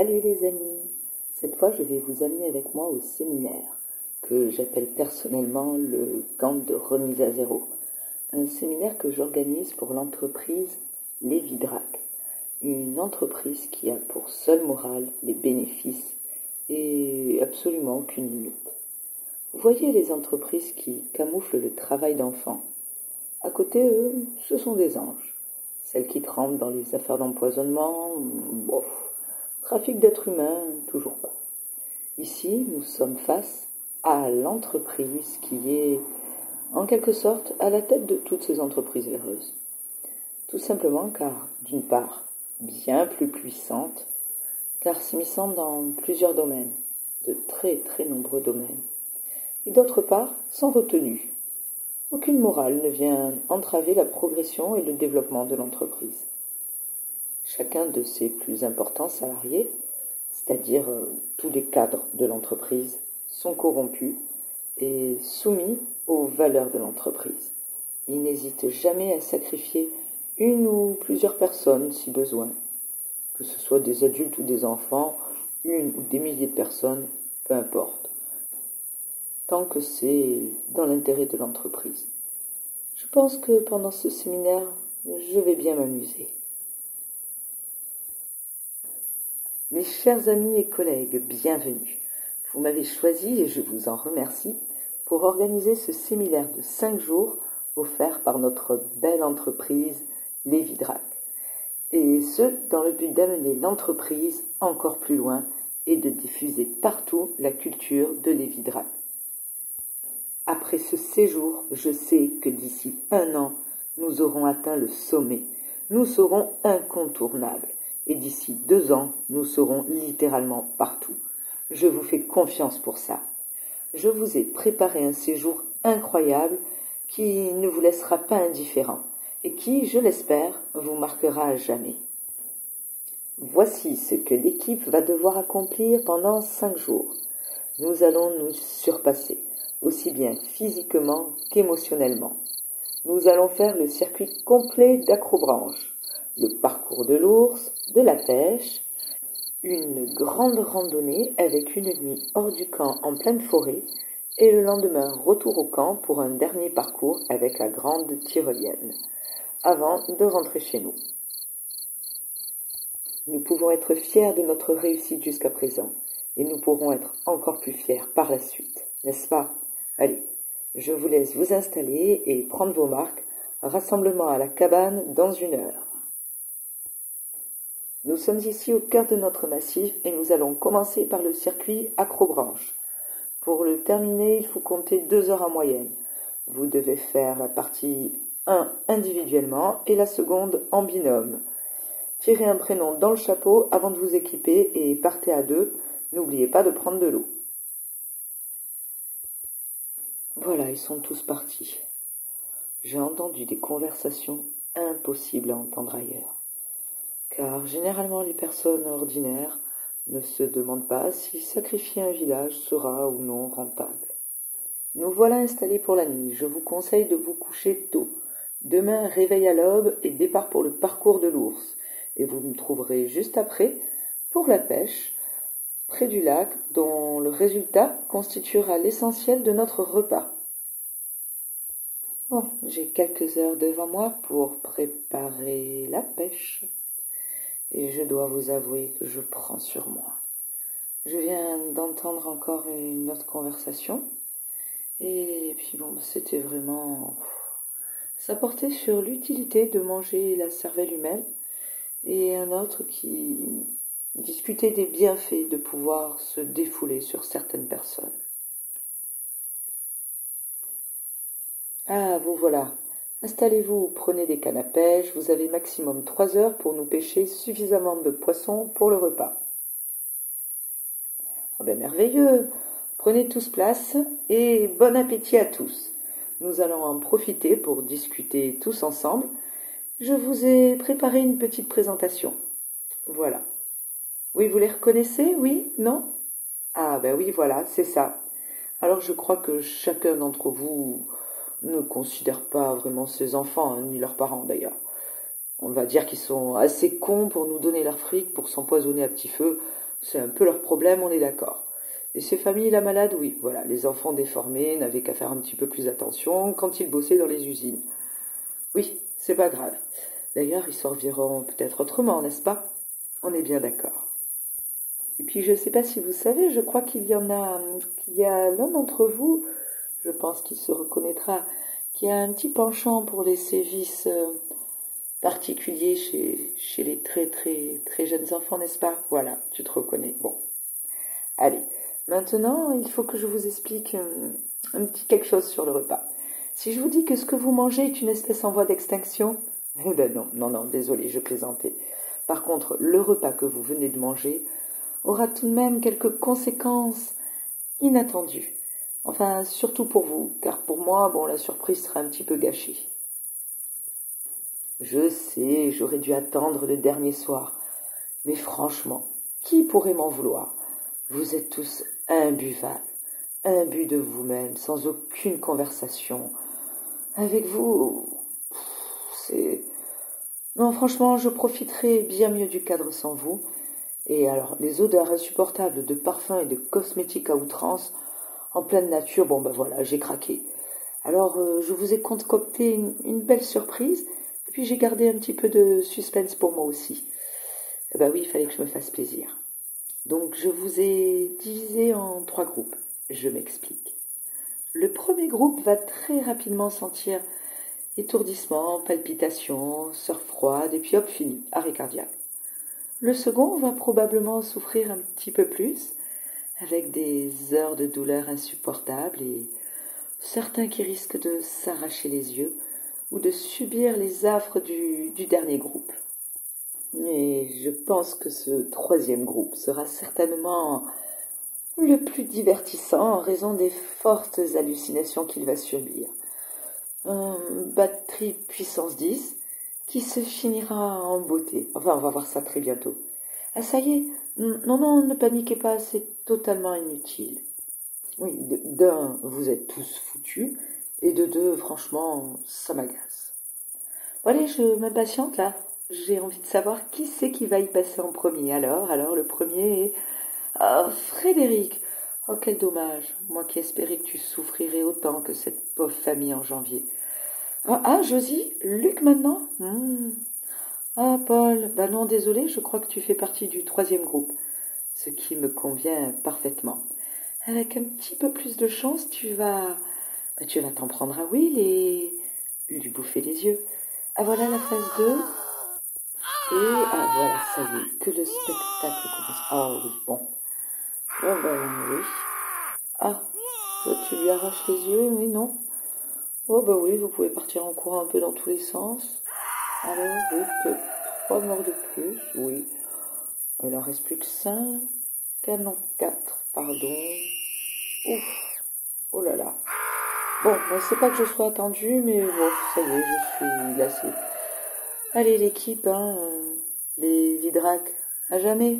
Salut les amis! Cette fois, je vais vous amener avec moi au séminaire, que j'appelle personnellement le camp de remise à zéro. Un séminaire que j'organise pour l'entreprise Lévidrac, une entreprise qui a pour seule morale les bénéfices et absolument aucune limite. Vous voyez les entreprises qui camouflent le travail d'enfants. À côté, eux, ce sont des anges. Celles qui trempent dans les affaires d'empoisonnement, bof. Trafic d'êtres humains, toujours pas. Ici, nous sommes face à l'entreprise qui est, en quelque sorte, à la tête de toutes ces entreprises véreuses. Tout simplement car, d'une part, bien plus puissante, car s'immisçant dans plusieurs domaines, de très très nombreux domaines, et d'autre part, sans retenue. Aucune morale ne vient entraver la progression et le développement de l'entreprise. Chacun de ses plus importants salariés, c'est-à-dire tous les cadres de l'entreprise, sont corrompus et soumis aux valeurs de l'entreprise. Ils n'hésitent jamais à sacrifier une ou plusieurs personnes si besoin, que ce soit des adultes ou des enfants, une ou des milliers de personnes, peu importe, tant que c'est dans l'intérêt de l'entreprise. Je pense que pendant ce séminaire, je vais bien m'amuser. Mes chers amis et collègues, bienvenue. Vous m'avez choisi, et je vous en remercie, pour organiser ce séminaire de 5 jours offert par notre belle entreprise Lévidrac. Et ce, dans le but d'amener l'entreprise encore plus loin et de diffuser partout la culture de Lévidrac. Après ce séjour, je sais que d'ici 1 an, nous aurons atteint le sommet. Nous serons incontournables. Et d'ici 2 ans, nous serons littéralement partout. Je vous fais confiance pour ça. Je vous ai préparé un séjour incroyable qui ne vous laissera pas indifférent et qui, je l'espère, vous marquera à jamais. Voici ce que l'équipe va devoir accomplir pendant 5 jours. Nous allons nous surpasser, aussi bien physiquement qu'émotionnellement. Nous allons faire le circuit complet d'Acrobranche. Le parcours de l'ours, de la pêche, une grande randonnée avec une nuit hors du camp en pleine forêt et le lendemain retour au camp pour un dernier parcours avec la grande tyrolienne, avant de rentrer chez nous. Nous pouvons être fiers de notre réussite jusqu'à présent et nous pourrons être encore plus fiers par la suite, n'est-ce pas? Allez, je vous laisse vous installer et prendre vos marques. Rassemblement à la cabane dans 1 heure. Nous sommes ici au cœur de notre massif et nous allons commencer par le circuit Acrobranche. Pour le terminer, il faut compter 2 heures en moyenne. Vous devez faire la partie 1 individuellement et la seconde en binôme. Tirez un prénom dans le chapeau avant de vous équiper et partez à 2. N'oubliez pas de prendre de l'eau. Voilà, ils sont tous partis. J'ai entendu des conversations impossibles à entendre ailleurs. Car généralement les personnes ordinaires ne se demandent pas si sacrifier un village sera ou non rentable. Nous voilà installés pour la nuit. Je vous conseille de vous coucher tôt. Demain, réveil à l'aube et départ pour le parcours de l'ours. Et vous me trouverez juste après pour la pêche, près du lac, dont le résultat constituera l'essentiel de notre repas. Bon, j'ai quelques heures devant moi pour préparer la pêche. Et je dois vous avouer que je prends sur moi. Je viens d'entendre encore une autre conversation. Et puis bon, c'était vraiment... Ça portait sur l'utilité de manger la cervelle humaine. Et un autre qui discutait des bienfaits de pouvoir se défouler sur certaines personnes. Ah, vous voilà. Installez-vous, prenez des cannes à pêche, vous avez maximum 3 heures pour nous pêcher suffisamment de poissons pour le repas. Ah ben merveilleux, prenez tous place et bon appétit à tous. Nous allons en profiter pour discuter tous ensemble. Je vous ai préparé une petite présentation. Voilà. Oui, vous les reconnaissez? Oui? Non? Ah ben oui, voilà, c'est ça. Alors je crois que chacun d'entre vous ne considèrent pas vraiment ses enfants, hein, ni leurs parents d'ailleurs. On va dire qu'ils sont assez cons pour nous donner leur fric, pour s'empoisonner à petit feu. C'est un peu leur problème, on est d'accord. Et ces familles-là malades, oui, voilà, les enfants déformés n'avaient qu'à faire un petit peu plus attention quand ils bossaient dans les usines. Oui, c'est pas grave. D'ailleurs, ils s'en reviront peut-être autrement, n'est-ce pas? On est bien d'accord. Et puis, je ne sais pas si vous savez, je crois qu'il y a l'un d'entre vous, je pense qu'il se reconnaîtra, qui a un petit penchant pour les sévices particuliers chez les très très très jeunes enfants, n'est-ce pas? Voilà, tu te reconnais. Bon, allez. Maintenant, il faut que je vous explique un petit quelque chose sur le repas. Si je vous dis que ce que vous mangez est une espèce en voie d'extinction, eh ben non, désolé, je plaisantais. Par contre, le repas que vous venez de manger aura tout de même quelques conséquences inattendues. Enfin, surtout pour vous, car pour moi, bon, la surprise sera un petit peu gâchée. Je sais, j'aurais dû attendre le dernier soir. Mais franchement, qui pourrait m'en vouloir? Vous êtes tous imbuvables, imbus de vous-même, sans aucune conversation. Avec vous, c'est... Non, franchement, je profiterai bien mieux du cadre sans vous. Et alors, les odeurs insupportables de parfums et de cosmétiques à outrance, en pleine nature, bon ben voilà, j'ai craqué. Alors, je vous ai concocté une belle surprise, et puis j'ai gardé un petit peu de suspense pour moi aussi. Eh ben oui, il fallait que je me fasse plaisir. Donc, je vous ai divisé en 3 groupes. Je m'explique. Le premier groupe va très rapidement sentir étourdissement, palpitations, sueur froide, et puis hop, fini, arrêt cardiaque. Le second va probablement souffrir un petit peu plus, avec des heures de douleur insupportables et certains qui risquent de s'arracher les yeux ou de subir les affres du dernier groupe. Et je pense que ce troisième groupe sera certainement le plus divertissant en raison des fortes hallucinations qu'il va subir. Batterie puissance 10 qui se finira en beauté. Enfin, on va voir ça très bientôt. Ah, ça y est, non, ne paniquez pas, c'est totalement inutile. Oui, d'un, vous êtes tous foutus, et de deux, franchement, ça m'agace. Bon, allez, je m'impatiente là. J'ai envie de savoir qui c'est qui va y passer en premier. Alors, le premier est... Ah, Frédéric. Oh, quel dommage. Moi qui espérais que tu souffrirais autant que cette pauvre famille en janvier. Ah, Josie, Luc maintenant? Ah, Paul, bah non, désolé, je crois que tu fais partie du troisième groupe, ce qui me convient parfaitement. Avec un petit peu plus de chance, tu vas t'en prendre à Will et lui bouffer les yeux. Ah, voilà la phase 2. Et, ah, voilà, ça y est, que le spectacle commence. Ah oui, bon. Oh, ben oui. Ah, toi, tu lui arraches les yeux, oui, non? Oh, ben oui, vous pouvez partir en courant un peu dans tous les sens. Alors, oui, peut-être 3 morts de plus, oui. Il en reste plus que 5. Ah non, 4, pardon. Ouf, oh là là. Bon, c'est pas que je sois attendue, mais bon, ça y est, je suis lassée. Allez, l'équipe, les Vidrac, à jamais.